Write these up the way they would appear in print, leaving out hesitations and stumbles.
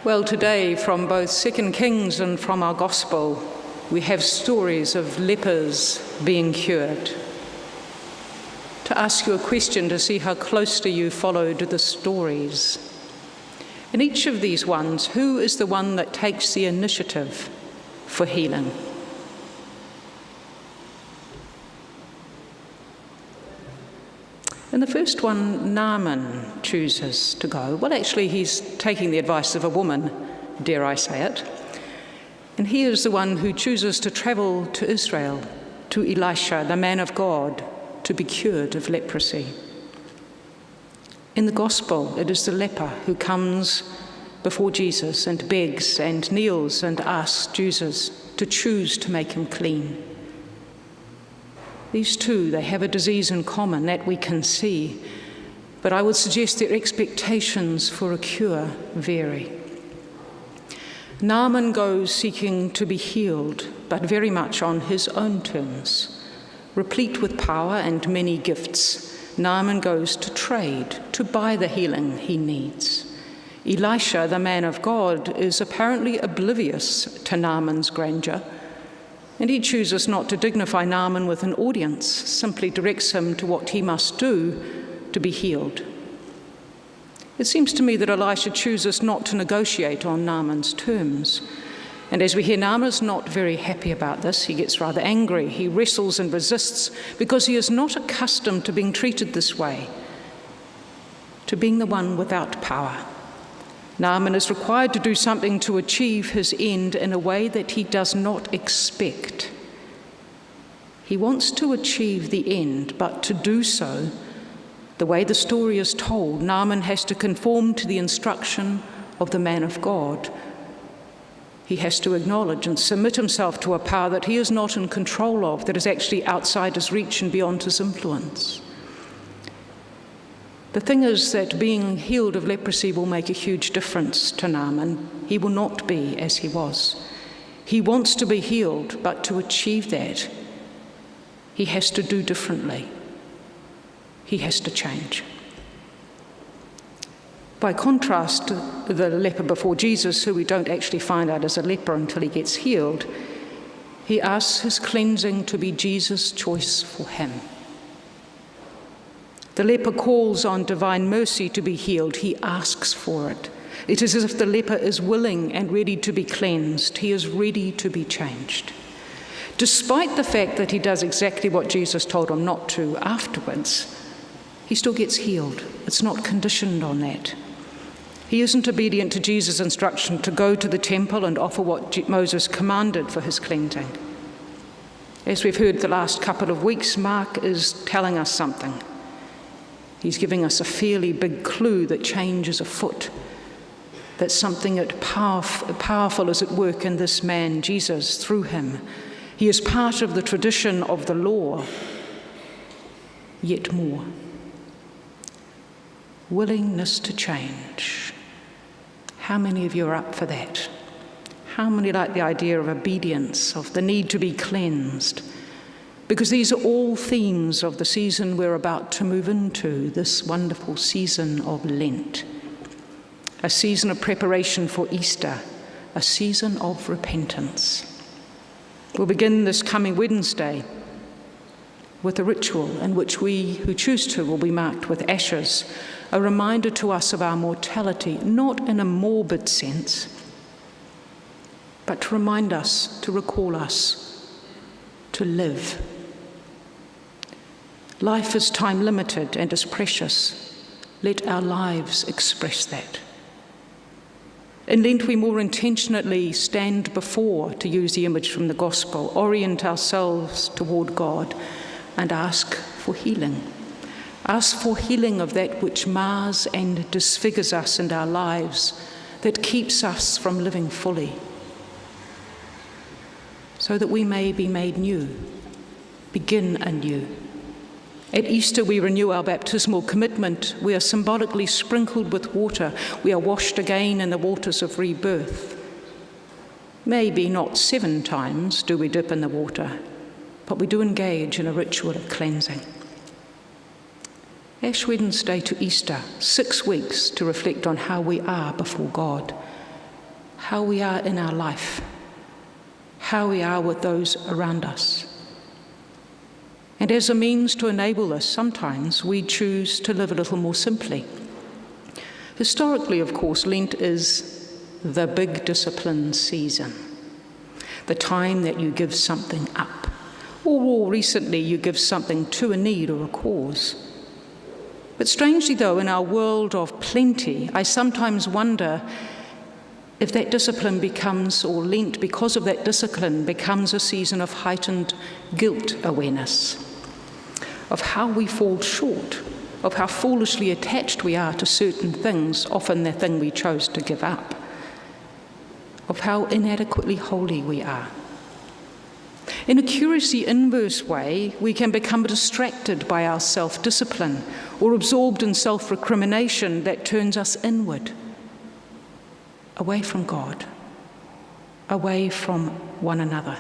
Well, today, from both 2 Kings and from our Gospel, we have stories of lepers being cured. To ask you a question to see how closely you followed the stories. In each of these ones, who is the one that takes the initiative for healing? In the first one, Naaman chooses to go. Well, actually, he's taking the advice of a woman, dare I say it. And he is the one who chooses to travel to Israel, to Elisha, the man of God, to be cured of leprosy. In the Gospel, it is the leper who comes before Jesus and begs and kneels and asks Jesus to choose to make him clean. These two, they have a disease in common, that we can see, but I would suggest their expectations for a cure vary. Naaman goes seeking to be healed, but very much on his own terms. Replete with power and many gifts, Naaman goes to trade, to buy the healing he needs. Elisha, the man of God, is apparently oblivious to Naaman's grandeur, and he chooses not to dignify Naaman with an audience, simply directs him to what he must do to be healed. It seems to me that Elisha chooses not to negotiate on Naaman's terms. And as we hear, Naaman's not very happy about this. He gets rather angry. He wrestles and resists because he is not accustomed to being treated this way, to being the one without power. Naaman is required to do something to achieve his end in a way that he does not expect. He wants to achieve the end, but to do so, the way the story is told, Naaman has to conform to the instruction of the man of God. He has to acknowledge and submit himself to a power that he is not in control of, that is actually outside his reach and beyond his influence. The thing is that being healed of leprosy will make a huge difference to Naaman. He will not be as he was. He wants to be healed, but to achieve that, he has to do differently. He has to change. By contrast, the leper before Jesus, who we don't actually find out as a leper until he gets healed, he asks his cleansing to be Jesus' choice for him. The leper calls on divine mercy to be healed. He asks for it. It is as if the leper is willing and ready to be cleansed. He is ready to be changed. Despite the fact that he does exactly what Jesus told him not to afterwards, he still gets healed. It's not conditioned on that. He isn't obedient to Jesus' instruction to go to the temple and offer what Moses commanded for his cleansing. As we've heard the last couple of weeks, Mark is telling us something. He's giving us a fairly big clue that change is afoot, that something powerful is at work in this man, Jesus, through him. He is part of the tradition of the law, yet more. Willingness to change. How many of you are up for that? How many like the idea of obedience, of the need to be cleansed? Because these are all themes of the season we're about to move into, this wonderful season of Lent. A season of preparation for Easter, a season of repentance. We'll begin this coming Wednesday with a ritual in which we who choose to will be marked with ashes, a reminder to us of our mortality, not in a morbid sense, but to remind us, to recall us, to live. Life is time-limited and is precious. Let our lives express that. In Lent, we more intentionally stand before, to use the image from the Gospel, orient ourselves toward God and ask for healing. Ask for healing of that which mars and disfigures us in our lives, that keeps us from living fully, so that we may be made new, begin anew. At Easter, we renew our baptismal commitment. We are symbolically sprinkled with water. We are washed again in the waters of rebirth. Maybe not 7 times do we dip in the water, but we do engage in a ritual of cleansing. Ash Wednesday to Easter, 6 weeks to reflect on how we are before God. how we are in our life, how we are with those around us. And as a means to enable this, sometimes we choose to live a little more simply. Historically, of course, Lent is the big discipline season, the time that you give something up, or more recently, you give something to a need or a cause. But strangely, though, in our world of plenty, I sometimes wonder if that discipline becomes, or Lent, because of that discipline, becomes a season of heightened guilt awareness, of how we fall short, of how foolishly attached we are to certain things, often the thing we chose to give up, of how inadequately holy we are. In a curiously inverse way, we can become distracted by our self-discipline or absorbed in self-recrimination that turns us inward, away from God, away from one another.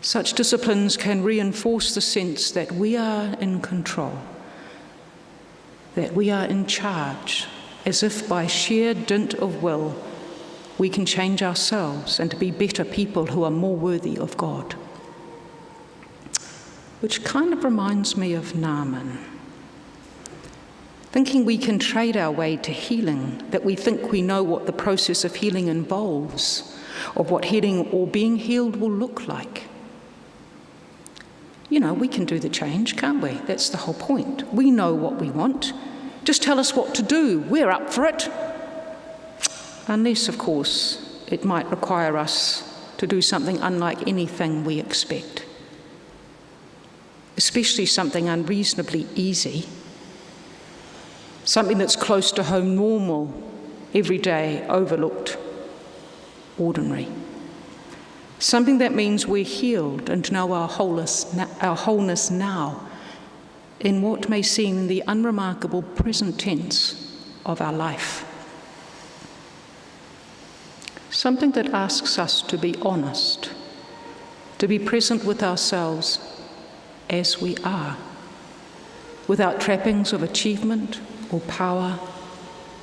Such disciplines can reinforce the sense that we are in control, that we are in charge, as if by sheer dint of will we can change ourselves and to be better people who are more worthy of God. Which kind of reminds me of Naaman. Thinking we can trade our way to healing, that we think we know what the process of healing involves, of what healing or being healed will look like. You know, we can do the change, can't we? That's the whole point. We know what we want. Just tell us what to do. We're up for it. Unless, of course, it might require us to do something unlike anything we expect, especially something unreasonably easy, something that's close to home, normal, everyday, overlooked, ordinary. Something that means we're healed and know our wholeness now in what may seem the unremarkable present tense of our life. Something that asks us to be honest, to be present with ourselves as we are, without trappings of achievement or power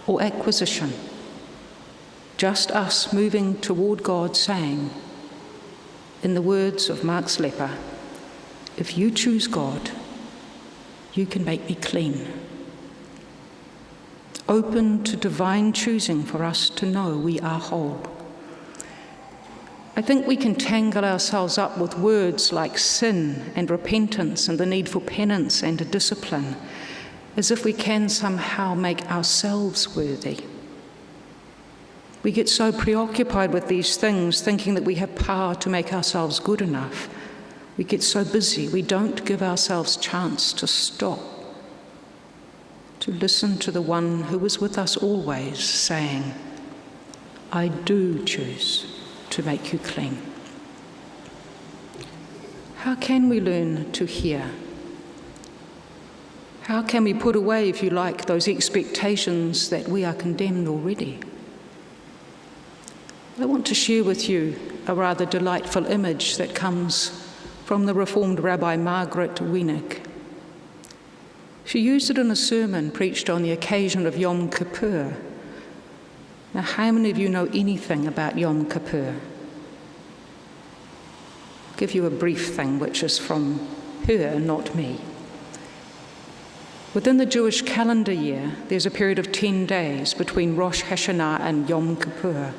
or acquisition. Just us moving toward God, saying, in the words of Mark Slepper, if you choose God, you can make me clean. Open to divine choosing for us to know we are whole. I think we can tangle ourselves up with words like sin and repentance and the need for penance and a discipline, as if we can somehow make ourselves worthy. We get so preoccupied with these things, thinking that we have power to make ourselves good enough. We get so busy, we don't give ourselves chance to stop, to listen to the one who is with us always, saying, I do choose to make you clean. How can we learn to hear? How can we put away, if you like, those expectations that we are condemned already? I want to share with you a rather delightful image that comes from the Reformed Rabbi Margaret Wienig. She used it in a sermon preached on the occasion of Yom Kippur. Now, how many of you know anything about Yom Kippur? I'll give you a brief thing, which is from her, not me. Within the Jewish calendar year, there's a period of 10 days between Rosh Hashanah and Yom Kippur.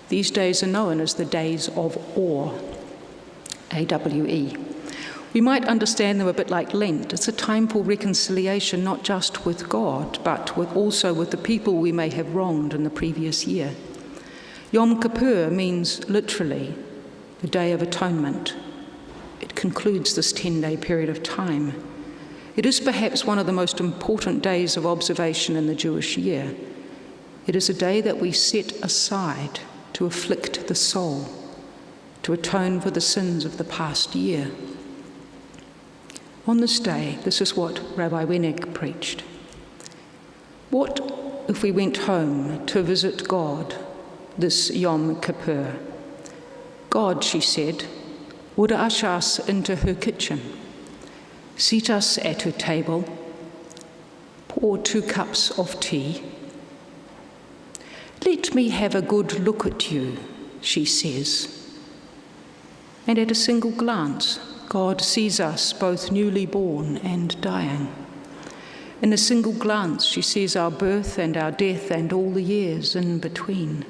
These days are known as the days of awe, A-W-E. We might understand them a bit like Lent. It's a time for reconciliation, not just with God, but also with the people we may have wronged in the previous year. Yom Kippur means literally the Day of Atonement. It concludes this 10-day period of time. It is perhaps one of the most important days of observation in the Jewish year. It is a day that we set aside to afflict the soul, to atone for the sins of the past year. On this day, this is what Rabbi Wienig preached. What if we went home to visit God this Yom Kippur? God, she said, would usher us into her kitchen, seat us at her table, pour 2 cups of tea. Let "Let me have a good look at you," she says. And at a single glance, God sees us both newly born and dying. In a single glance, she sees our birth and our death and all the years in between.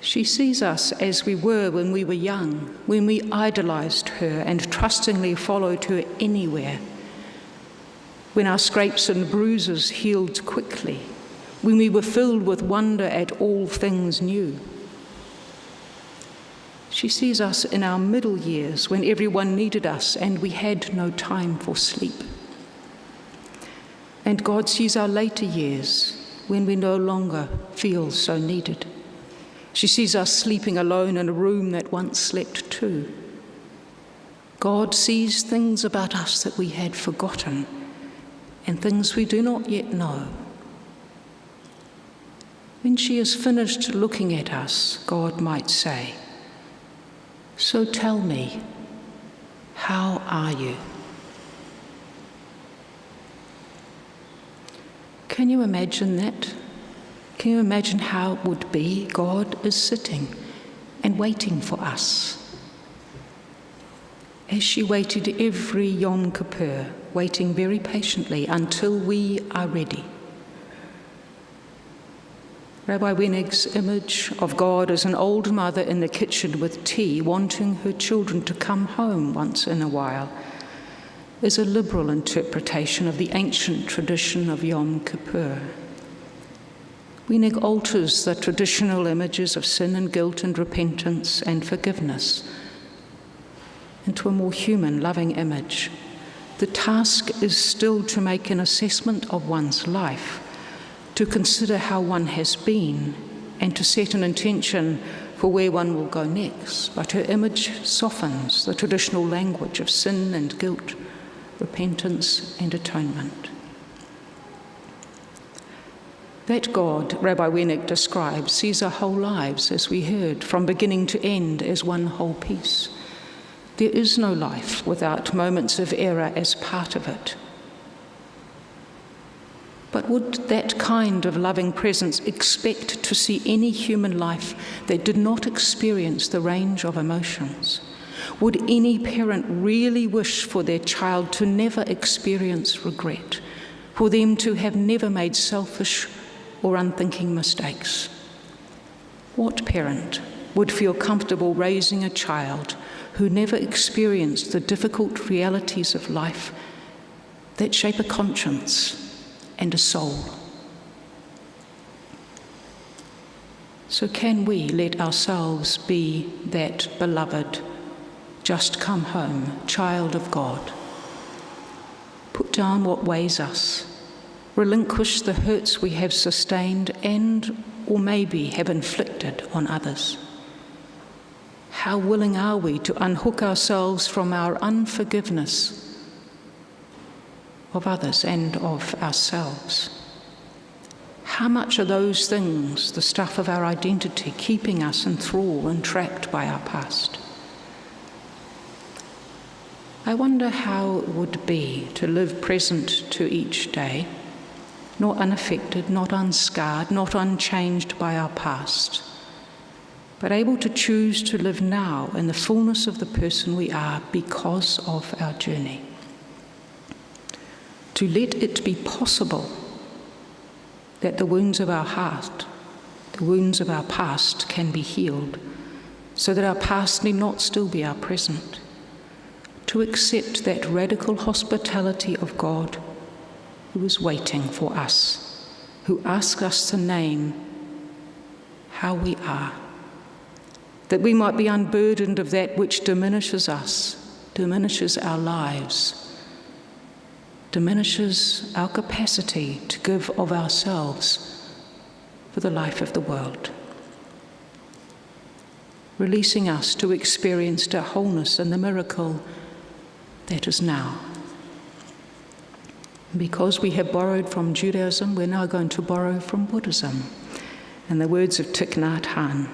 She sees us as we were when we were young, when we idolized her and trustingly followed her anywhere, when our scrapes and bruises healed quickly, when we were filled with wonder at all things new. She sees us in our middle years when everyone needed us and we had no time for sleep. And God sees our later years when we no longer feel so needed. She sees us sleeping alone in a room that once slept two. God sees things about us that we had forgotten and things we do not yet know. When she is finished looking at us, God might say, "So tell me, how are you?" Can you imagine that? Can you imagine how it would be? God is sitting and waiting for us. As she waited every Yom Kippur, waiting very patiently until we are ready. Rabbi Wenig's image of God as an old mother in the kitchen with tea, wanting her children to come home once in a while, is a liberal interpretation of the ancient tradition of Yom Kippur. Wenig alters the traditional images of sin and guilt and repentance and forgiveness into a more human, loving image. The task is still to make an assessment of one's life, to consider how one has been, and to set an intention for where one will go next. But her image softens the traditional language of sin and guilt, repentance and atonement. That God, Rabbi Wenig describes, sees our whole lives, as we heard, from beginning to end as one whole piece. There is no life without moments of error as part of it. But would that kind of loving presence expect to see any human life that did not experience the range of emotions? Would any parent really wish for their child to never experience regret, for them to have never made selfish or unthinking mistakes? What parent would feel comfortable raising a child who never experienced the difficult realities of life that shape a conscience and a soul? So can we let ourselves be that beloved, just come home, child of God? Put down what weighs us, relinquish the hurts we have sustained and or maybe have inflicted on others. How willing are we to unhook ourselves from our unforgiveness of others and of ourselves? How much are those things the stuff of our identity, keeping us in thrall and trapped by our past? I wonder how it would be to live present to each day, not unaffected, not unscarred, not unchanged by our past, but able to choose to live now in the fullness of the person we are because of our journey. To let it be possible that the wounds of our heart, the wounds of our past can be healed, so that our past need not still be our present. To accept that radical hospitality of God who is waiting for us, who asks us to name how we are, that we might be unburdened of that which diminishes us, diminishes our lives, diminishes our capacity to give of ourselves for the life of the world, releasing us to experience the wholeness and the miracle that is now. Because we have borrowed from Judaism, we're now going to borrow from Buddhism. In the words of Thich Nhat Hanh,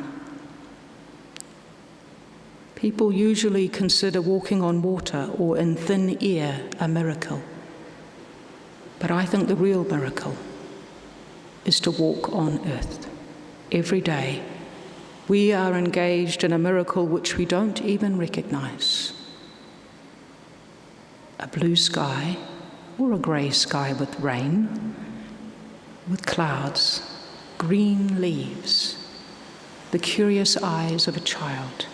people usually consider walking on water or in thin air a miracle. But I think the real miracle is to walk on earth. Every day, we are engaged in a miracle which we don't even recognize. A blue sky, or a grey sky with rain, with clouds, green leaves, the curious eyes of a child,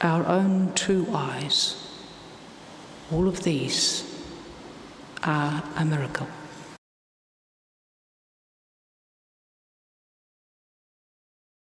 our own two eyes. All of these are a miracle.